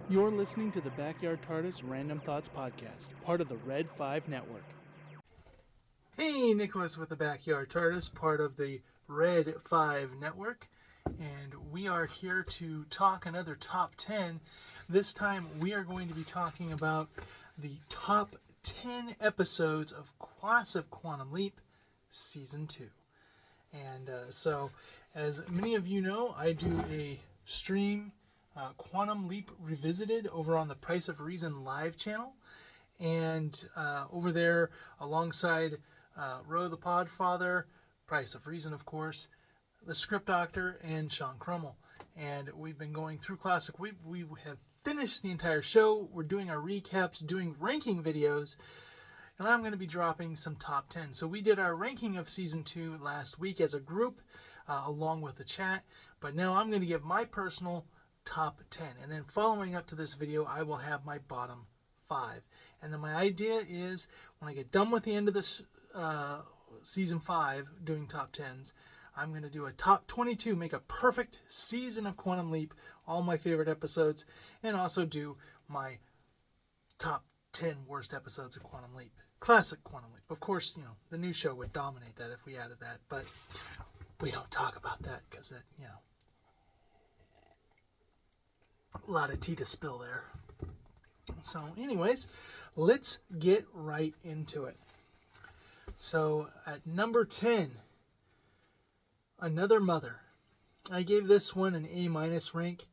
You're listening to the Backyard TARDIS Random Thoughts Podcast, part of the Red 5 Network. Hey, Nicholas with the Backyard TARDIS, part of the Red 5 Network, and we are here to talk another top 10. This time we are going to be talking about the top 10 episodes of Classic Quantum Leap Season 2. And so, as many of you know, I do a stream, Quantum Leap Revisited, over on the Price of Reason live channel. And over there, alongside Ro the Podfather, Price of Reason, of course, the Script Doctor, and Sean Crummell. And we've been going through Classic. We have finished the entire show. We're doing our recaps, doing ranking videos, and I'm going to be dropping some top 10. So we did our ranking of Season 2 last week as a group, along with the chat. But now I'm going to give my personal top 10. And then following up to this video, I will have my bottom 5. And then my idea is, when I get done with the end of this Season 5, doing top 10s, I'm going to do a top 22, make a perfect season of Quantum Leap, all my favorite episodes, and also do my top 10 worst episodes of Quantum Leap. Classic Quantum Leap. Of course, you know, the new show would dominate that if we added that, but we don't talk about that because that, you know, a lot of tea to spill there. So anyways, let's get right into it. So at number 10, Another Mother. I gave this one an A- rank.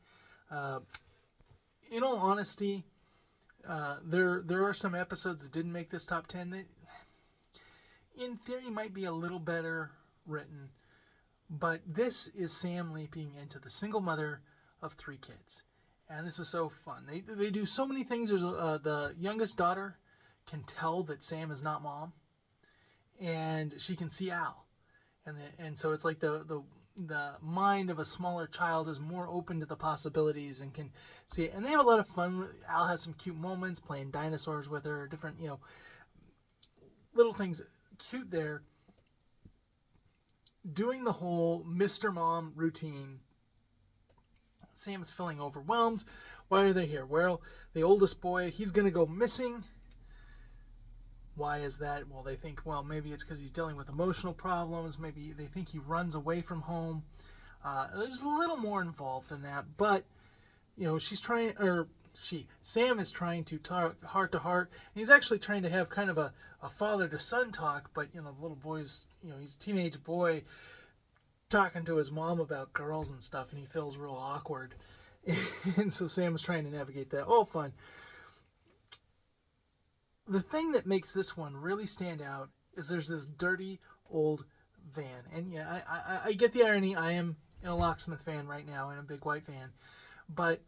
In all honesty, there are some episodes that didn't make this top 10 that, in theory, might be a little better written. But this is Sam leaping into the single mother of 3 kids. And this is so fun. They do so many things. There's the youngest daughter can tell that Sam is not mom. And she can see Al. And so it's like the mind of a smaller child is more open to the possibilities and can see it. And they have a lot of fun. Al has some cute moments playing dinosaurs with her, different, you know, little things cute there. Doing the whole Mr. Mom routine. Sam's feeling overwhelmed. Why are they here? Well, the oldest boy, he's going to go missing. Why is that? Well, they think, well, maybe it's because he's dealing with emotional problems. Maybe they think he runs away from home. There's a little more involved than that. But, you know, Sam is trying to talk heart to heart. And he's actually trying to have kind of a father to son talk. But, you know, the little boy's, you know, he's a teenage boy talking to his mom about girls and stuff. And he feels real awkward. And so Sam is trying to navigate that. All fun. The thing that makes this one really stand out is there's this dirty old van. And yeah, I get the irony. I am a Locksmith fan right now and a big white van. But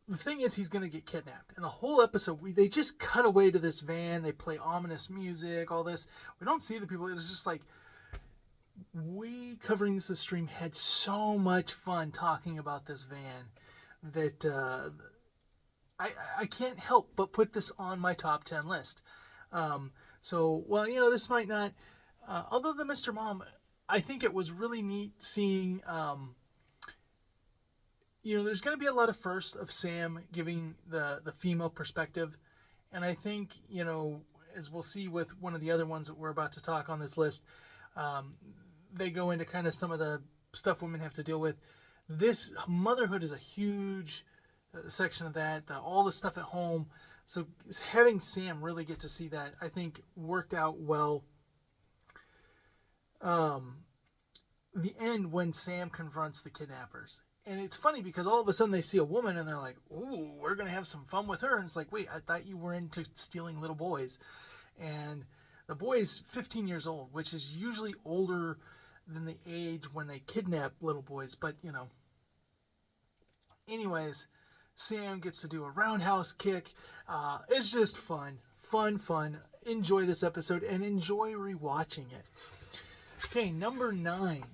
the thing is, he's going to get kidnapped. And the whole episode, they just cut away to this van. They play ominous music, all this. We don't see the people. It's just like, we, covering this stream, had so much fun talking about this van that I can't help but put this on my top 10 list. So, well, you know, this might not, although the Mr. Mom, I think it was really neat seeing, you know, there's going to be a lot of firsts of Sam giving the female perspective. And I think, you know, as we'll see with one of the other ones that we're about to talk on this list, they go into kind of some of the stuff women have to deal with. This motherhood is a huge section of that, all the stuff at home. So having Sam really get to see that, I think, worked out well. The end when Sam confronts the kidnappers. And it's funny because all of a sudden they see a woman and they're like, ooh, we're going to have some fun with her. And it's like, wait, I thought you were into stealing little boys. And the boy's 15 years old, which is usually older than the age when they kidnap little boys. But, you know, anyways, Sam gets to do a roundhouse kick. It's just fun. Enjoy this episode and enjoy rewatching it. Okay, number 9.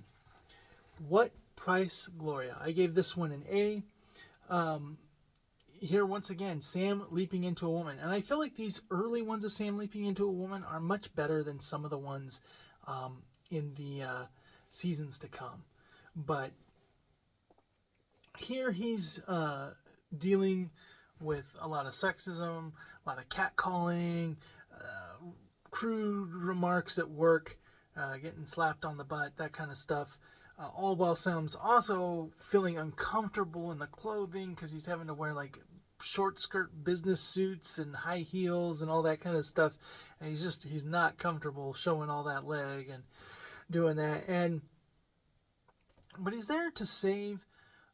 What Price Gloria? I gave this one an A. Here, once again, Sam leaping into a woman. And I feel like these early ones of Sam leaping into a woman are much better than some of the ones in the seasons to come. But here he's dealing with a lot of sexism, a lot of catcalling, crude remarks at work, getting slapped on the butt, that kind of stuff. All while Sam's also feeling uncomfortable in the clothing because he's having to wear like short skirt business suits and high heels and all that kind of stuff. And he's not comfortable showing all that leg and doing that. But he's there to save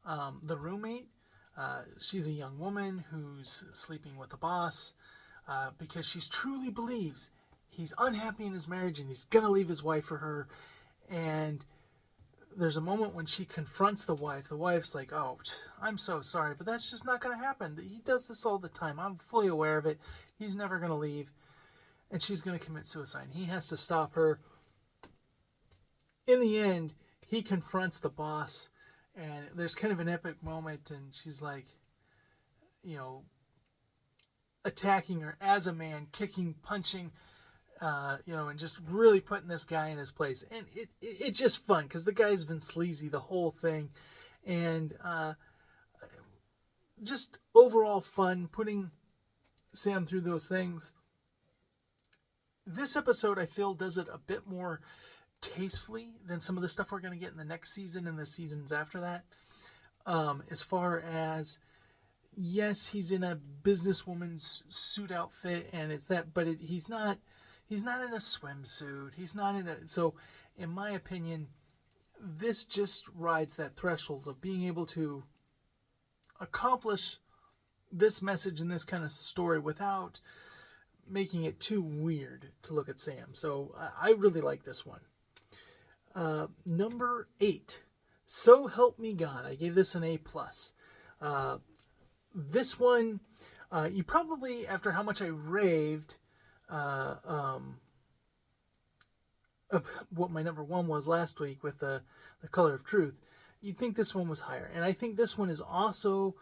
the roommate. She's a young woman who's sleeping with the boss because she truly believes he's unhappy in his marriage and he's going to leave his wife for her. And there's a moment when she confronts the wife. The wife's like, "Oh, I'm so sorry, but that's just not going to happen. He does this all the time. I'm fully aware of it. He's never going to leave." And she's going to commit suicide. He has to stop her. In the end, he confronts the boss, and there's kind of an epic moment, and she's like, attacking her as a man, kicking, punching, and just really putting this guy in his place. And it's just fun because the guy's been sleazy the whole thing, and just overall fun putting Sam through those things. This episode, I feel, does it a bit more tastefully than some of the stuff we're going to get in the next season and the seasons after that. As far as, yes, he's in a businesswoman's suit outfit, and it's that, but he's not in a swimsuit. He's not in that. So, in my opinion, this just rides that threshold of being able to accomplish this message and this kind of story without making it too weird to look at Sam. So I really like this one. Number 8, So Help Me God. I gave this an A+. This one, you probably, after how much I raved what my number 1 was last week with the Color of Truth, you'd think this one was higher. And I think this one is also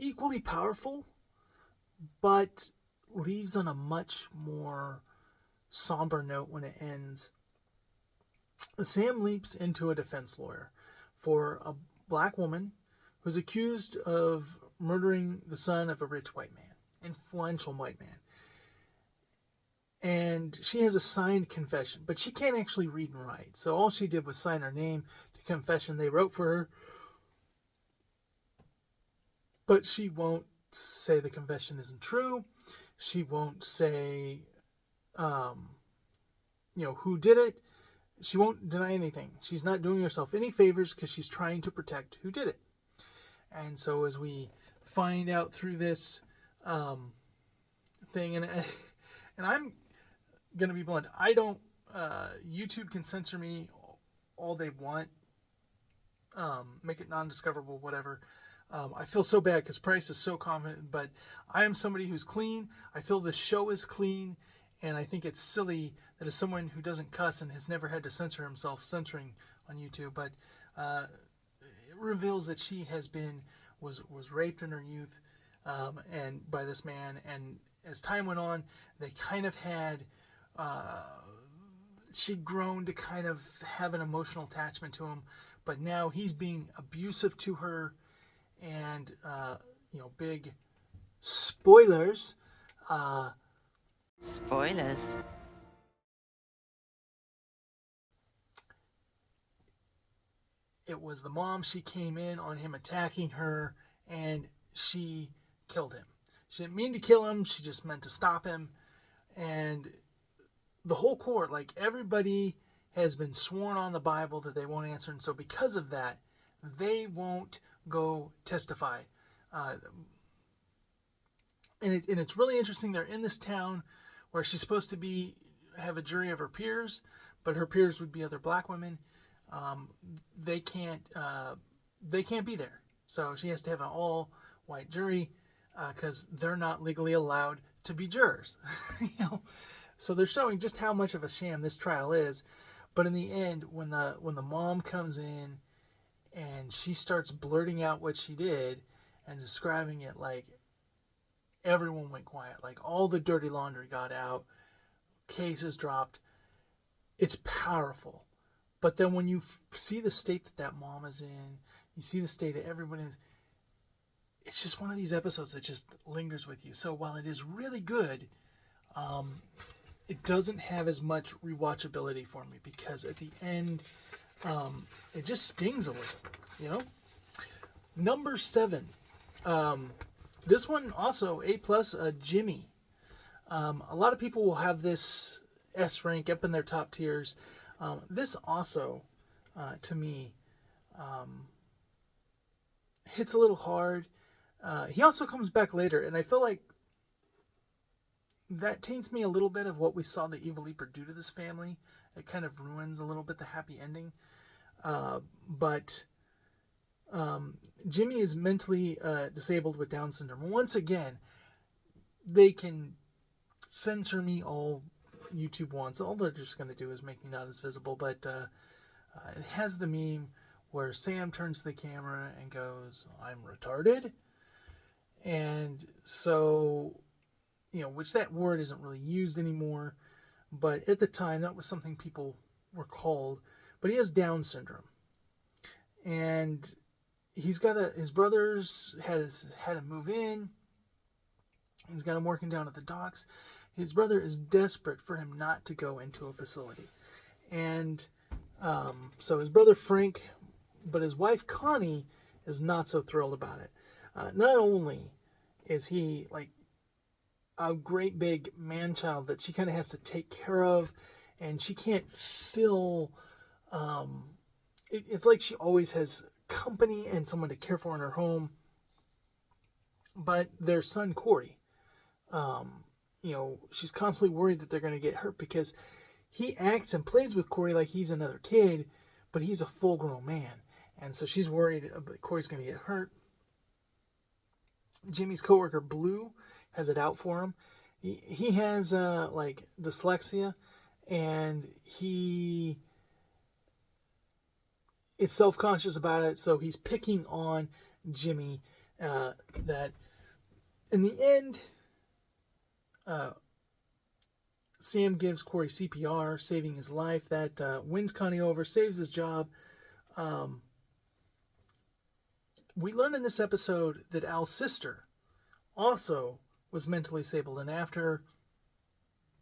equally powerful, but leaves on a much more somber note when it ends. Sam leaps into a defense lawyer for a black woman who's accused of murdering the son of a rich white man, influential white man. And she has a signed confession, but she can't actually read and write. So all she did was sign her name to confession they wrote for her. But she won't say the confession isn't true. She won't say, who did it. She won't deny anything. She's not doing herself any favors because she's trying to protect who did it. And so as we find out through this thing, and I'm going to be blunt, I don't, YouTube can censor me all they want, make it non-discoverable, whatever. I feel so bad because Price is so confident, but I am somebody who's clean. I feel this show is clean, and I think it's silly that as someone who doesn't cuss and has never had to censor himself censoring on YouTube, but it reveals that she was raped in her youth, and by this man, and as time went on, they kind of had, she'd grown to kind of have an emotional attachment to him, but now he's being abusive to her. And, big spoilers. Spoilers. It was the mom. She came in on him attacking her, and she killed him. She didn't mean to kill him. She just meant to stop him. And the whole court, like everybody has been sworn on the Bible that they won't answer. And so because of that, they won't go testify. And it's really interesting. They're in this town where she's supposed to have a jury of her peers, but her peers would be other black women. They can't be there. So she has to have an all white jury because they're not legally allowed to be jurors. So they're showing just how much of a sham this trial is. But in the end, when the mom comes in and she starts blurting out what she did and describing it, like, everyone went quiet. Like, all the dirty laundry got out. Cases dropped. It's powerful. But then when you see the state that mom is in, you see the state that everyone is, it's just one of these episodes that just lingers with you. So while it is really good, it doesn't have as much rewatchability for me because at the end, it just stings a little, Number 7. This one also A+, Jimmy. A lot of people will have this S rank up in their top tiers. This also, to me, hits a little hard. He also comes back later, and I feel like that taints me a little bit of what we saw the Evil Leaper do to this family. It kind of ruins a little bit the happy ending. But Jimmy is mentally disabled with Down syndrome. Once again, they can censor me all YouTube wants. All they're just going to do is make me not as visible. But it has the meme where Sam turns to the camera and goes, "I'm retarded." And so, which that word isn't really used anymore. But at the time, that was something people were called. But he has Down syndrome. And he's got his brothers had to move in. He's got him working down at the docks. His brother is desperate for him not to go into a facility. And so his brother Frank, but his wife Connie is not so thrilled about it. Not only is he like a great big man-child that she kind of has to take care of, and she can't feel... it's like she always has company and someone to care for in her home. But their son Corey, she's constantly worried that they're going to get hurt because he acts and plays with Corey like he's another kid, but he's a full-grown man. And so she's worried that Corey's going to get hurt. Jimmy's coworker Blue has it out for him. He has dyslexia, and he is self-conscious about it, so he's picking on Jimmy. That in the end, Sam gives Corey CPR, saving his life. That wins Connie over, saves his job. We learn in this episode that Al's sister also was mentally disabled, and after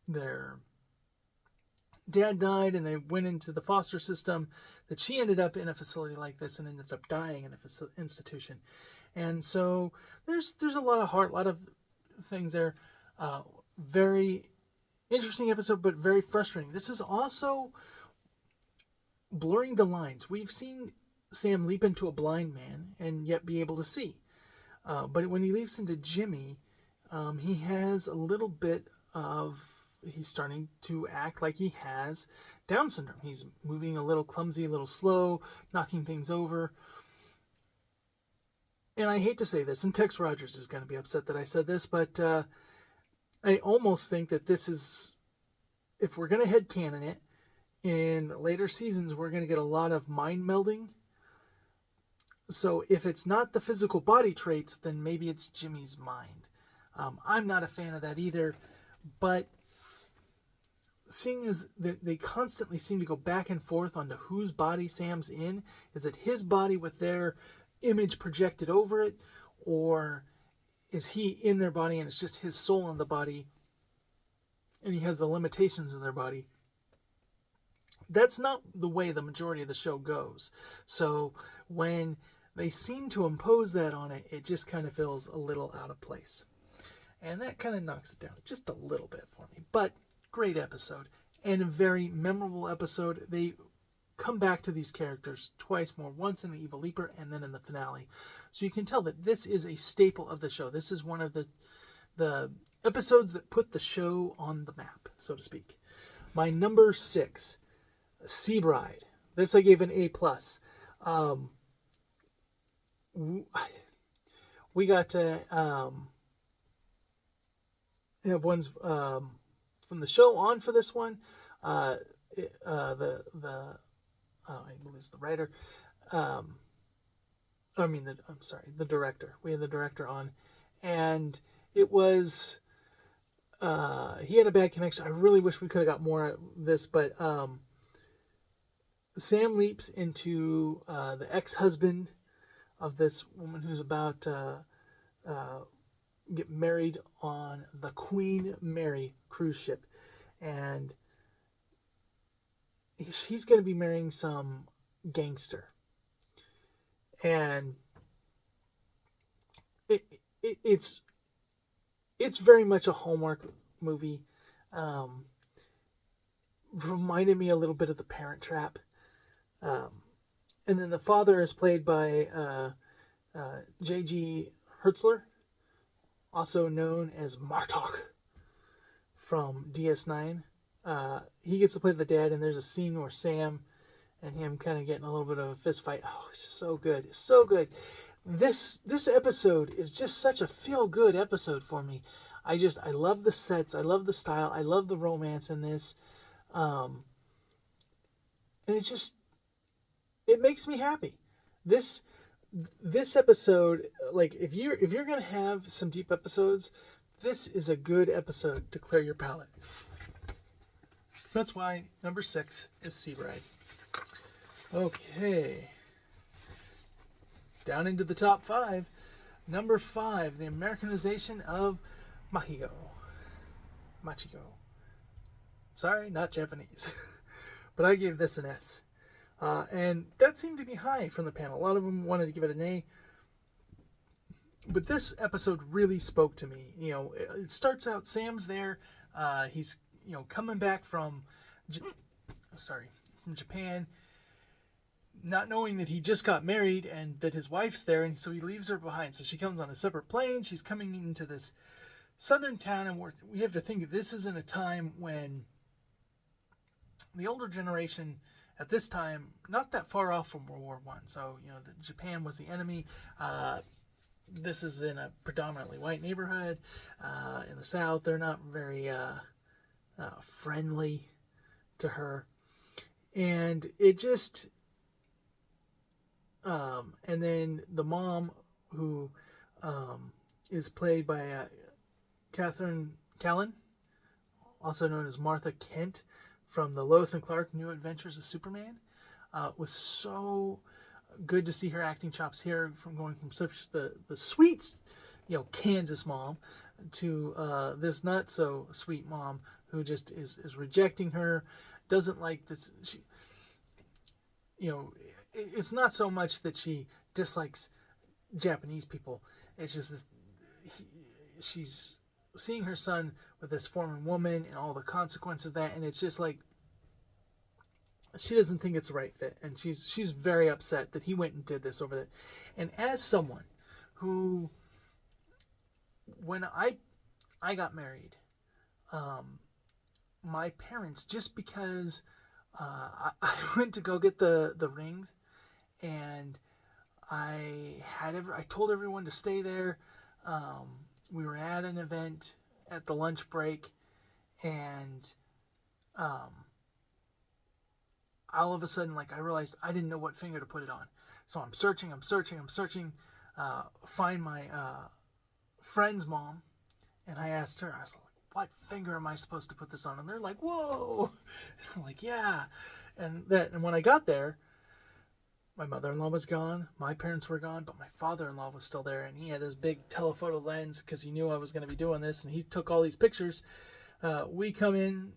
their dad died and they went into the foster system, that she ended up in a facility like this and ended up dying in an institution. And so there's a lot of heart, a lot of things there. Very interesting episode, but very frustrating. This is also blurring the lines. We've seen Sam leap into a blind man and yet be able to see. But when he leaps into Jimmy, he has a little bit of... He's starting to act like he has Down syndrome. He's moving a little clumsy, a little slow, knocking things over. And I hate to say this, and Tex Rogers is going to be upset that I said this, but I almost think that this is... If we're going to headcanon it, in later seasons, we're going to get a lot of mind melding. So if it's not the physical body traits, then maybe it's Jimmy's mind. I'm not a fan of that either, but seeing as they constantly seem to go back and forth onto whose body Sam's in, is it his body with their image projected over it, or is he in their body and it's just his soul in the body and he has the limitations of their body? That's not the way the majority of the show goes. So when they seem to impose that on it, it just kind of feels a little out of place. And that kind of knocks it down just a little bit for me. But great episode, and a very memorable episode. They come back to these characters twice more, once in the Evil Leaper and then in the finale. So you can tell that this is a staple of the show. This is one of the episodes that put the show on the map, so to speak. My number 6, Sea Bride. This I gave an A+. We got to have ones from the show on for this one. I lose the writer. The director. We had the director on, and it was he had a bad connection. I really wish we could have got more of this, but Sam leaps into the ex-husband of this woman who's about get married on the Queen Mary cruise ship, and she's going to be marrying some gangster, and it's very much a Hallmark movie. Reminded me a little bit of The Parent Trap. And then the father is played by J.G. Hertzler, also known as Martok from DS9. He gets to play the dad, and there's a scene where Sam and him kind of getting a little bit of a fist fight. Oh, it's so good. So good. This episode is just such a feel-good episode for me. I love the sets. I love the style. I love the romance in this. And it makes me happy. This episode, like, if you're going to have some deep episodes, this is a good episode to clear your palate. So that's why number 6 is Sea Bride. Okay. Down into the top 5. Number 5, the Americanization of Machiko. Sorry, not Japanese. But I gave this an S. And that seemed to be high from the panel. A lot of them wanted to give it an A. But this episode really spoke to me. You know, it starts out, Sam's there. He's, coming back from Japan, not knowing that he just got married and that his wife's there, and so he leaves her behind. So she comes on a separate plane. She's coming into this southern town, and we have to think this is in a time when the older generation at this time, not that far off from World War I. So, Japan was the enemy. This is in a predominantly white neighborhood. In the South, they're not very friendly to her. And it just... and then the mom, who is played by Catherine Callan, also known as Martha Kent, from the Lois and Clark New Adventures of Superman. Was so good to see her acting chops here, from going from such the sweet, Kansas mom to this not so sweet mom who just is rejecting her, doesn't like this. She, it's not so much that she dislikes Japanese people. It's just this, she's seeing her son with this foreign woman and all the consequences of that, and it's just like she doesn't think it's the right fit, and she's very upset that he went and did this over there. And as someone who, when I got married, my parents, just because I went to go get the rings, and I told everyone to stay there. We were at an event at the lunch break, and all of a sudden, I realized I didn't know what finger to put it on. So I'm searching, find my friend's mom, and I asked her, I was like, what finger am I supposed to put this on? And they're like, whoa. And I'm like, yeah. And when I got there, my mother-in-law was gone, my parents were gone, but my father-in-law was still there, and he had this big telephoto lens because he knew I was going to be doing this, and he took all these pictures. We come in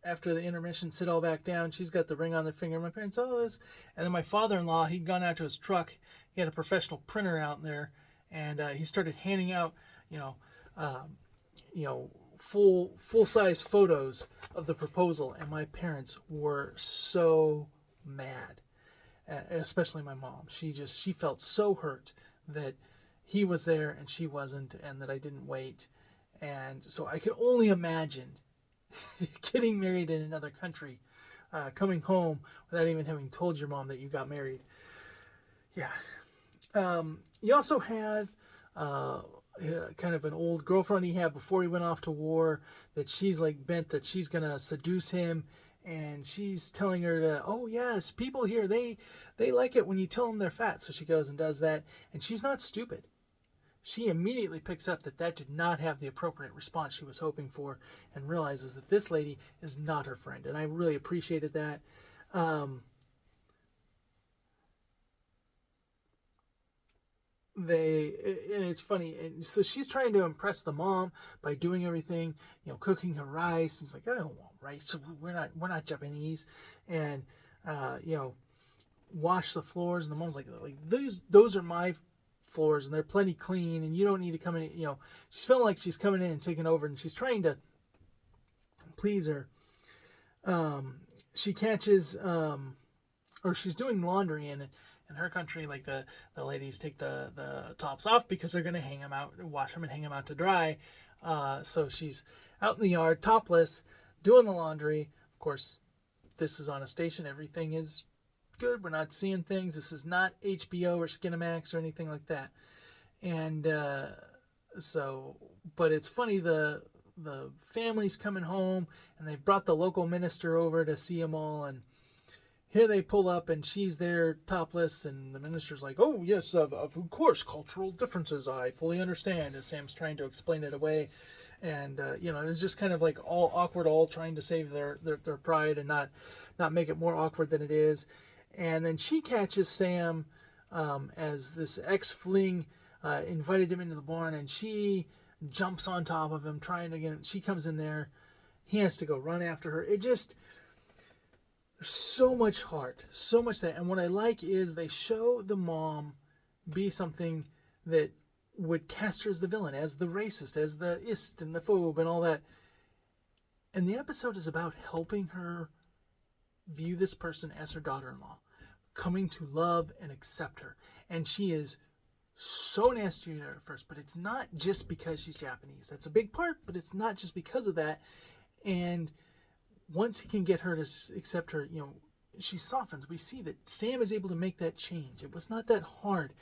after the intermission, sit all back down. She's got the ring on their finger. My parents saw this, and then my father-in-law, he'd gone out to his truck. He had a professional printer out there, and he started handing out, full-size photos of the proposal, and my parents were so mad. Especially my mom. She felt so hurt that he was there and she wasn't, and that I didn't wait. And so I could only imagine getting married in another country, coming home without even having told your mom that you got married. Yeah. You also have kind of an old girlfriend he had before he went off to war, that she's bent that she's gonna seduce him. And she's telling her to, oh yes, people here, they like it when you tell them they're fat. So she goes and does that. And she's not stupid. She immediately picks up that did not have the appropriate response she was hoping for, and realizes that this lady is not her friend. And I really appreciated that. and it's funny. And so she's trying to impress the mom by doing everything, cooking her rice. He's like, I don't want rice. We're not Japanese. And, wash the floors. And the mom's like those are my floors and they're plenty clean and you don't need to come in. She's feeling like she's coming in and taking over, and she's trying to please her. She catches, or she's doing laundry, and in her country, like the ladies take the tops off because they're going to hang them out, wash them and hang them out to dry. So she's out in the yard, topless, doing the laundry. Of course, this is on a station. Everything is good. We're not seeing things. This is not HBO or Skinamax or anything like that. And but it's funny, the family's coming home, and they've brought the local minister over to see them all, and here they pull up, and she's there topless, and the minister's like, oh, yes, of course, cultural differences, I fully understand, as Sam's trying to explain it away. And, it's just kind of like all awkward, all trying to save their pride and not make it more awkward than it is. And then she catches Sam as this ex-fling invited him into the barn, and she jumps on top of him, trying to get him. She comes in there. He has to go run after her. There's so much heart, so much that. And what I like is they show the mom be something that would cast her as the villain, as the racist, as the ist and the phobe and all that. And the episode is about helping her view this person as her daughter-in-law, coming to love and accept her. And she is so nasty to her at first, but it's not just because she's Japanese. That's a big part, but it's not just because of that. And once he can get her to accept her, she softens. We see that Sam is able to make that change. It was not that hard.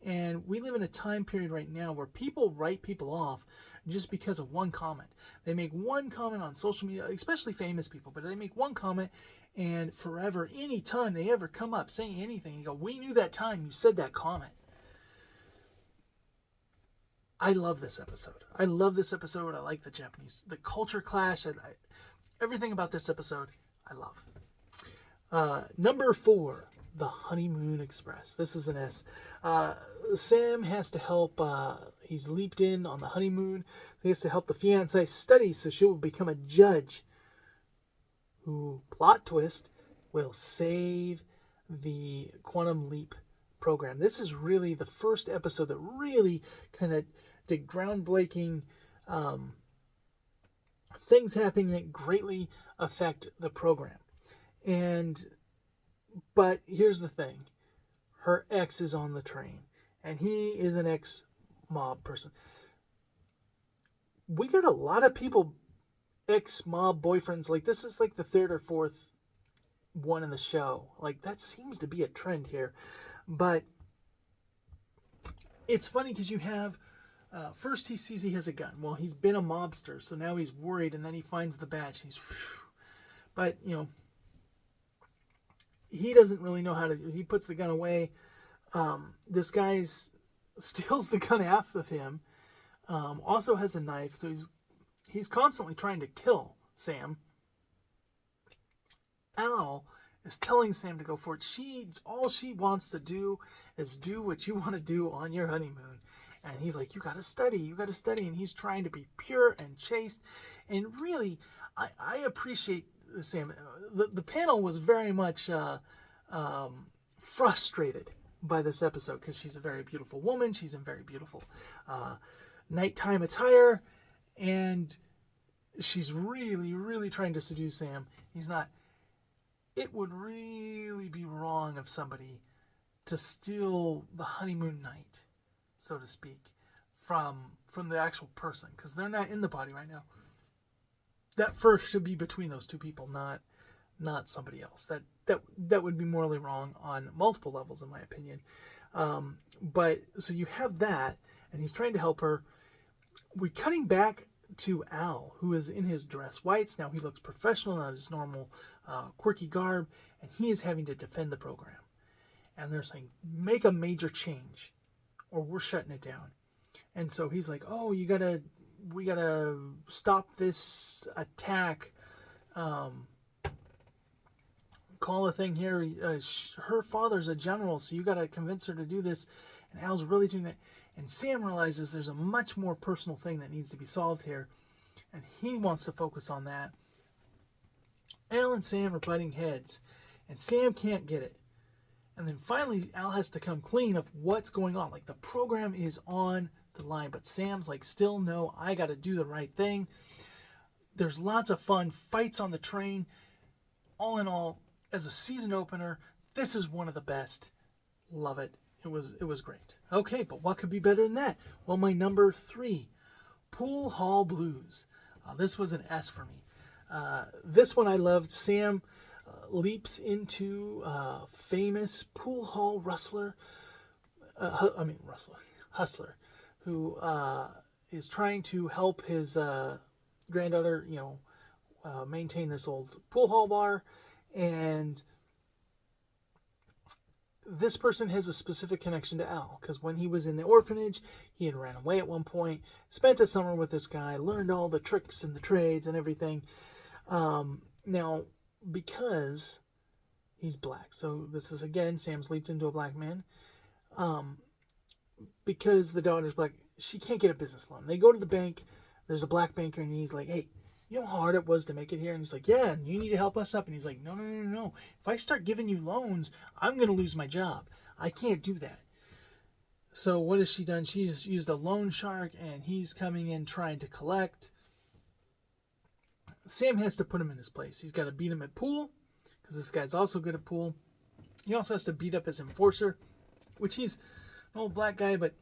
And we live in a time period right now where people write people off just because of one comment. They make one comment on social media, especially famous people, but they make one comment, and forever, any time they ever come up saying anything, you go, we knew that time you said that comment. I love this episode. I like the culture clash. Everything about this episode, I love. Number 4, the Honeymoon Express. This is an S. Sam has to help. He's leaped in on the honeymoon. He has to help the fiancée study so she will become a judge who, plot twist, will save the Quantum Leap program. This is really the first episode that really kind of did groundbreaking things happening that greatly affect the program. But here's the thing. Her ex is on the train, and he is an ex-mob person. We got a lot of people, ex-mob boyfriends. Like, this is like the 3rd or 4th one in the show. Like, that seems to be a trend here. But it's funny because you have, first he sees he has a gun. Well, he's been a mobster, so now he's worried, and then he finds the badge. But, he doesn't really know how to. He puts the gun away. This guy steals the gun off of him. Also has a knife, so he's constantly trying to kill Sam. Al is telling Sam to go for it. All she wants to do is do what you want to do on your honeymoon. And he's like, you got to study. And he's trying to be pure and chaste. And really, I appreciate Sam. The panel was very much frustrated by this episode because she's a very beautiful woman. She's in very beautiful nighttime attire. And she's really, really trying to seduce Sam. He's not. It would really be wrong of somebody to steal the honeymoon night, so to speak, from the actual person, because they're not in the body right now. That first should be between those two people, not somebody else. That would be morally wrong on multiple levels, in my opinion. But so you have that, and he's trying to help her. We're cutting back to Al, who is in his dress whites. Now he looks professional, not his normal quirky garb, and he is having to defend the program. And they're saying, make a major change, or we're shutting it down. And so he's like, oh, we gotta stop this attack. Call a thing here. Her father's a general, so you gotta convince her to do this. And Al's really doing that. And Sam realizes there's a much more personal thing that needs to be solved here. And he wants to focus on that. Al and Sam are butting heads. And Sam can't get it. And then finally, Al has to come clean of what's going on. Like, the program is on the line. But Sam's like, still no, I got to do the right thing. There's lots of fun. Fights on the train. All in all, as a season opener, this is one of the best. Love it. It was great. Okay, but what could be better than that? Well, my number 3, Pool Hall Blues. This was an S for me. This one I loved. Sam leaps into famous pool hall hustler, who is trying to help his granddaughter, maintain this old pool hall bar, and this person has a specific connection to Al, because when he was in the orphanage, he had ran away at one point, spent a summer with this guy, learned all the tricks and the trades and everything. Now, because he's black, so this is, again, Sam's leaped into a black man. Because the daughter's black, she can't get a business loan. They go to the bank, there's a black banker, and he's like, hey, you know how hard it was to make it here? And he's like, yeah, you need to help us up. And he's like, no. If I start giving you loans, I'm going to lose my job. I can't do that. So what has she done? She's used a loan shark, and he's coming in trying to collect. Sam has to put him in his place. He's got to beat him at pool, because this guy's also good at pool. He also has to beat up his enforcer, which he's an old black guy, but,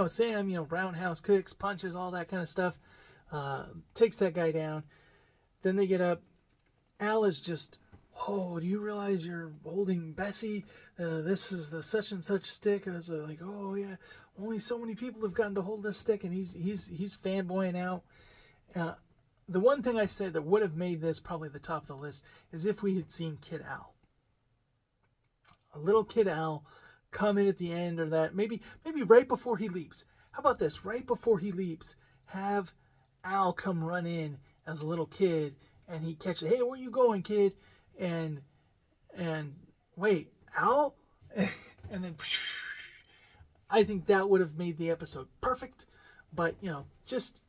Sam, roundhouse kicks, punches, all that kind of stuff. Takes that guy down. Then they get up. Al is just, do you realize you're holding Bessie? This is the such and such stick. I was like, oh yeah, only so many people have gotten to hold this stick, and he's fanboying out. The one thing I said that would have made this probably the top of the list is if we had seen Kid Al. A little Kid Al come in at the end, or that maybe right before he leaps. How about this? Right before he leaps, have Al come run in as a little kid, and he catches, hey, where you going, kid? And wait, Al? And then I think that would have made the episode perfect. But, just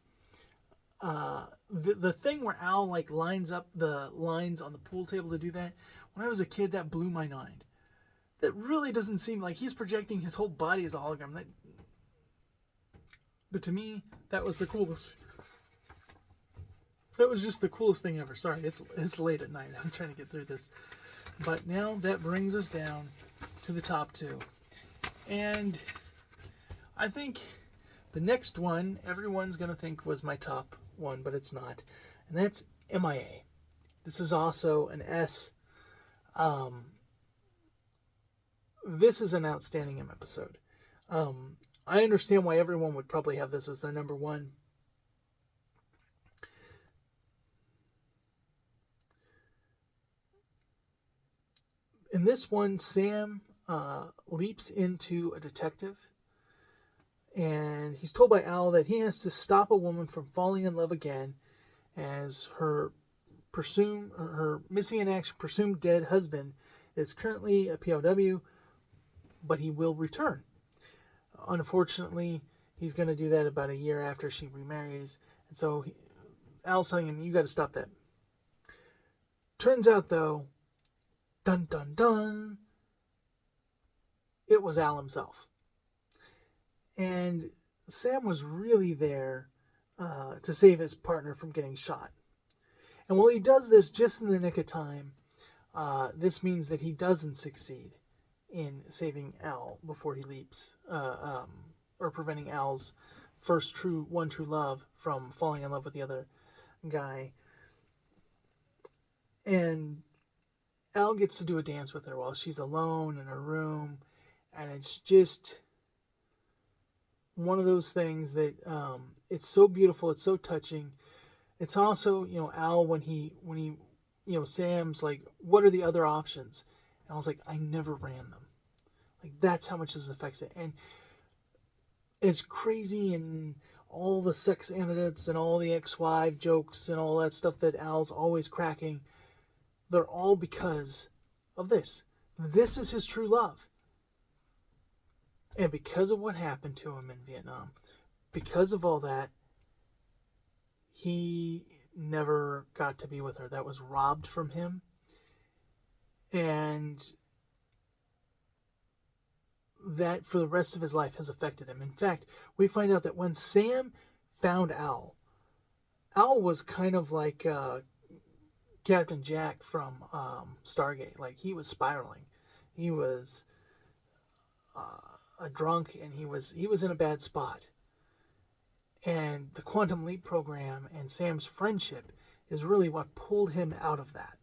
the thing where Al lines up the lines on the pool table to do that, when I was a kid, that blew my mind. That really doesn't seem like he's projecting his whole body as a hologram. But to me, that was the coolest. That was just the coolest thing ever. Sorry, it's late at night. I'm trying to get through this. But now that brings us down to the top 2. And I think the next one, everyone's going to think was my top one, but it's not. And that's M.I.A. This is also an S. This is an outstanding episode. I understand why everyone would probably have this as their number 1. In this one, Sam leaps into a detective, and he's told by Al that he has to stop a woman from falling in love again, as her missing in action, presumed dead husband is currently a POW, but he will return. Unfortunately, he's going to do that about a year after she remarries, and so Al's telling him, you got to stop that. Turns out, though, dun dun dun, it was Al himself. And Sam was really there to save his partner from getting shot. And while he does this just in the nick of time, this means that he doesn't succeed in saving Al before he leaps, or preventing Al's first true love from falling in love with the other guy. And Al gets to do a dance with her while she's alone in her room, and it's just one of those things that it's so beautiful, it's so touching. It's also, Al, when he Sam's like, what are the other options? And I was like, I never ran them. Like, that's how much this affects it. And it's crazy, and all the sex anecdotes and all the ex-wife jokes and all that stuff that Al's always cracking, they're all because of this. This is his true love. And because of what happened to him in Vietnam, because of all that, he never got to be with her. That was robbed from him. And that for the rest of his life has affected him. In fact, we find out that when Sam found Al was kind of like Captain Jack from Stargate. Like, he was spiraling. He was a drunk, and he was in a bad spot. And the Quantum Leap program and Sam's friendship is really what pulled him out of that.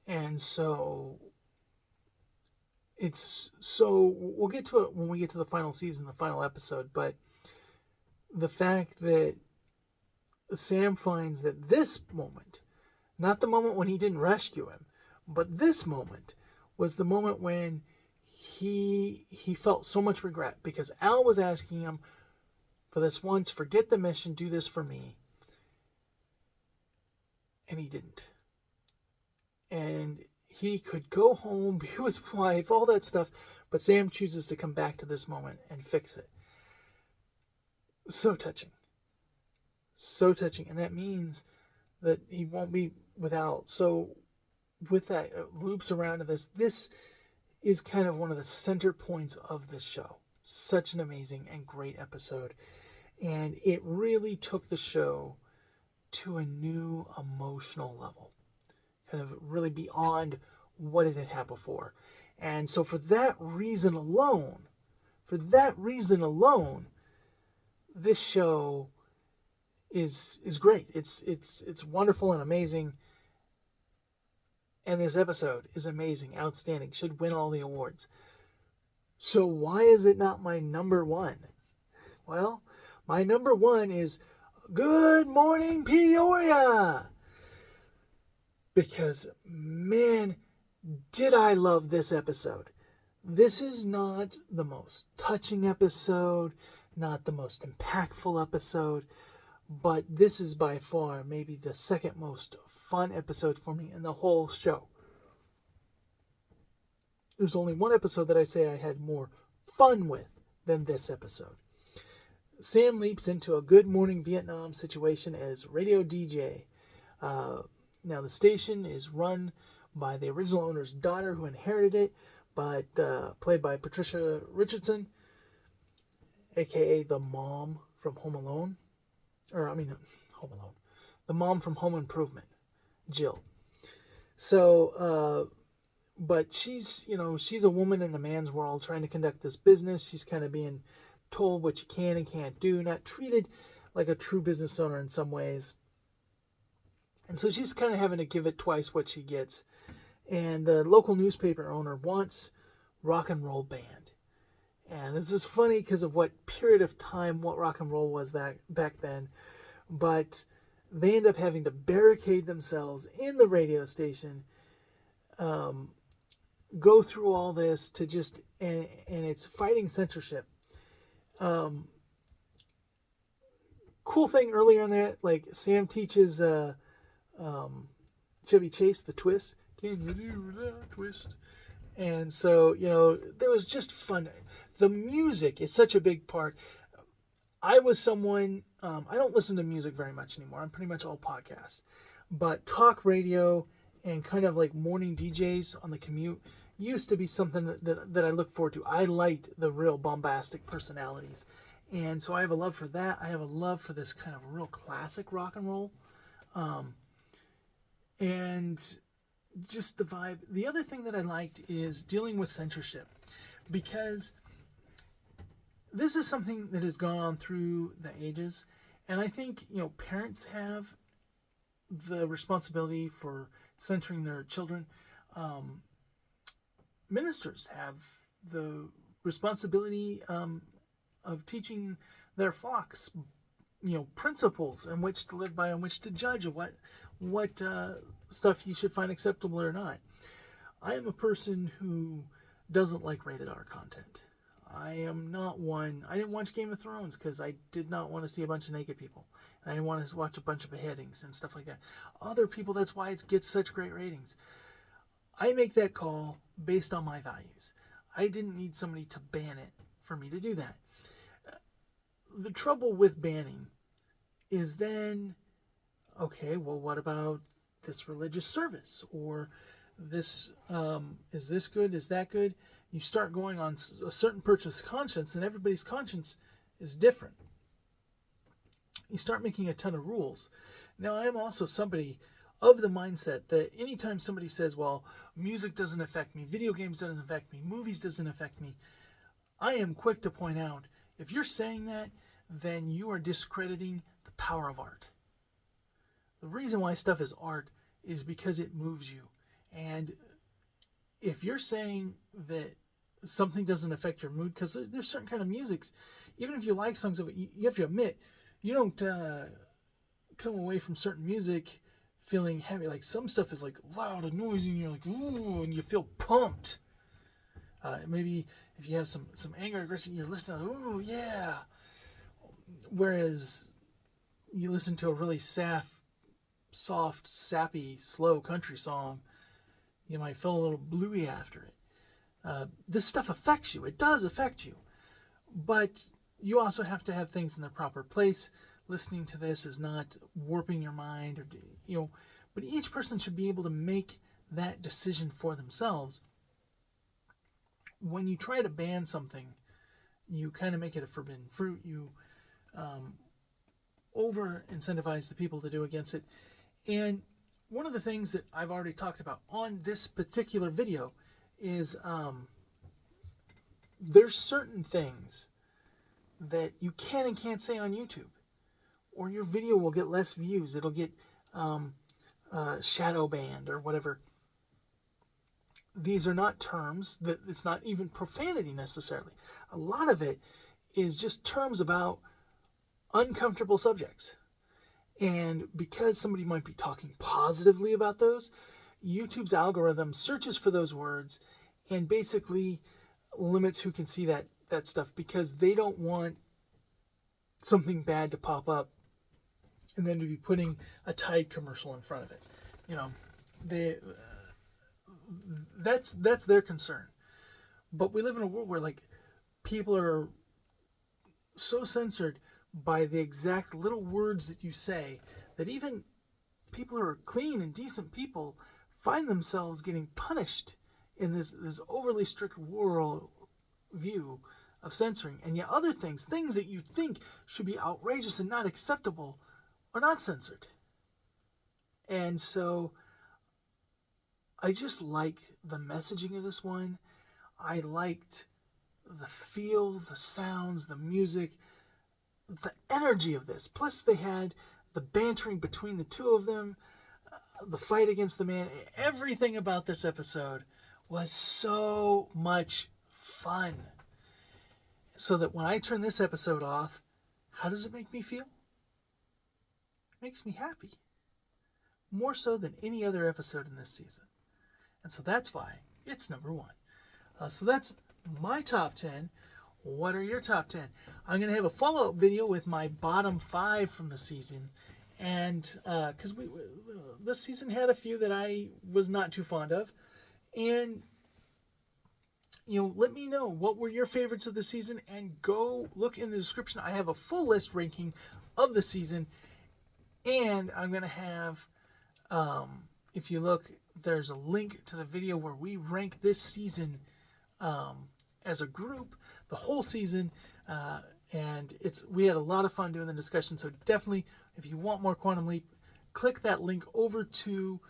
And so we'll get to it when we get to the final season, the final episode, but the fact that Sam finds that this moment, not the moment when he didn't rescue him, but this moment was the moment when he felt so much regret, because Al was asking him, for this once, forget the mission, do this for me. And he didn't. And he could go home, be with his wife, all that stuff, but Sam chooses to come back to this moment and fix it. So touching. So touching. And that means that he won't be without. So with that, it loops around to this. This is kind of one of the center points of this show. Such an amazing and great episode. And it really took the show to a new emotional level. Kind of really beyond what it had had before. And so for that reason alone, this show is great. It's wonderful and amazing. And this episode is amazing, outstanding, should win all the awards. So why is it not my number one? Well, my number one is Good Morning Peoria. Because, man, did I love this episode. This is not the most touching episode, not the most impactful episode, but this is by far maybe the second most fun episode for me in the whole show. There's only one episode that I say I had more fun with than this episode. Sam leaps into a Good Morning Vietnam situation as radio DJ. Now, the station is run by the original owner's daughter who inherited it, but played by Patricia Richardson, a.k.a. the mom from Home Alone. Home Alone. The mom from Home Improvement, Jill. So, but she's a woman in a man's world trying to conduct this business. She's kind of being told what you can and can't do, not treated like a true business owner in some ways. And so she's kind of having to give it twice what she gets. And the local newspaper owner wants rock and roll band. And this is funny because of what period of time, what rock and roll was that back then. But they end up having to barricade themselves in the radio station, go through all this to just, and it's fighting censorship. Cool thing earlier in that, like Sam teaches Chevy Chase the twist. Can you do that twist? And so, there was just fun. The music is such a big part. I was someone, I don't listen to music very much anymore. I'm pretty much all podcasts. But talk radio and kind of like morning DJs on the commute used to be something that I look forward to. I liked the real bombastic personalities. And so I have a love for that. I have a love for this kind of real classic rock and roll. And just the vibe. The other thing that I liked is dealing with censorship, because this is something that has gone on through the ages. And I think, parents have the responsibility for censoring their children. Ministers have the responsibility of teaching their flocks, principles in which to live by, in which to judge what stuff you should find acceptable or not. I am a person who doesn't like rated R content. I am not one. I didn't watch Game of Thrones because I did not want to see a bunch of naked people. And I didn't want to watch a bunch of beheadings and stuff like that. Other people, that's why it gets such great ratings. I make that call based on my values. I didn't need somebody to ban it for me to do that. The trouble with banning is then, okay, well, what about this religious service? Or this, is this good? Is that good? You start going on a certain person's conscience, and everybody's conscience is different. You start making a ton of rules. Now, I am also somebody of the mindset that anytime somebody says, well, music doesn't affect me, video games doesn't affect me, movies doesn't affect me, I am quick to point out, if you're saying that, then you are discrediting the power of art. The reason why stuff is art is because it moves you. And if you're saying that something doesn't affect your mood, because there's certain kind of musics, even if you like songs of it, you have to admit, you don't come away from certain music feeling heavy. Like some stuff is like loud and noisy, and you're like, ooh, and you feel pumped. Maybe if you have some anger, aggression, you're listening, ooh, yeah. Whereas you listen to a really soft, sappy, slow country song, you might feel a little bluey after it. This stuff affects you. It does affect you. But you also have to have things in their proper place. Listening to this is not warping your mind, or but each person should be able to make that decision for themselves. When you try to ban something, you kind of make it a forbidden fruit. You over incentivize the people to do against it. And one of the things that I've already talked about on this particular video is there's certain things that you can and can't say on YouTube, or your video will get less views. It'll get shadow banned or whatever. These are not terms that it's not even profanity necessarily. A lot of it is just terms about uncomfortable subjects. And because somebody might be talking positively about those, YouTube's algorithm searches for those words and basically limits who can see that stuff, because they don't want something bad to pop up and then to be putting a Tide commercial in front of it. That's their concern. But we live in a world where like people are so censored by the exact little words that you say that even people who are clean and decent people find themselves getting punished in this overly strict world view of censoring. And yet other things that you think should be outrageous and not acceptable, are not censored. And so I just liked the messaging of this one. I liked the feel, the sounds, the music, the energy of this. Plus they had the bantering between the two of them, the fight against the man. Everything about this episode was so much fun. So that when I turn this episode off, how does it make me feel? It makes me happy. More so than any other episode in this season. And so that's why it's number one. So that's my top 10. What are your top 10? I'm going to have a follow-up video with my bottom 5 from the season. And because this season had a few that I was not too fond of. And let me know what were your favorites of the season, and go look in the description. I have a full list ranking of the season, and I'm going to have, if you look, there's a link to the video where we rank this season as a group, the whole season, and we had a lot of fun doing the discussion. So definitely, if you want more Quantum Leap, click that link over to,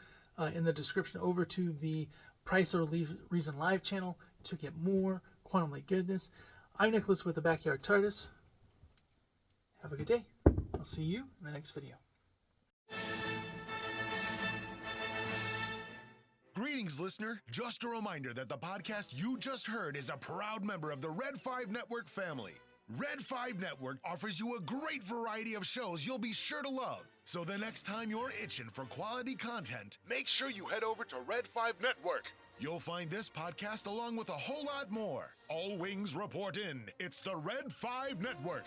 in the description, over to the Price or Reason Live channel to get more Quantum Leap goodness. I'm Nicholas with the Backyard TARDIS. Have a good day. I'll see you in the next video. Greetings, listener. Just a reminder that the podcast you just heard is a proud member of the Red 5 Network family. Red 5 Network offers you a great variety of shows you'll be sure to love. So the next time you're itching for quality content, make sure you head over to Red 5 Network. You'll find this podcast along with a whole lot more. All wings report in. It's the Red 5 Network.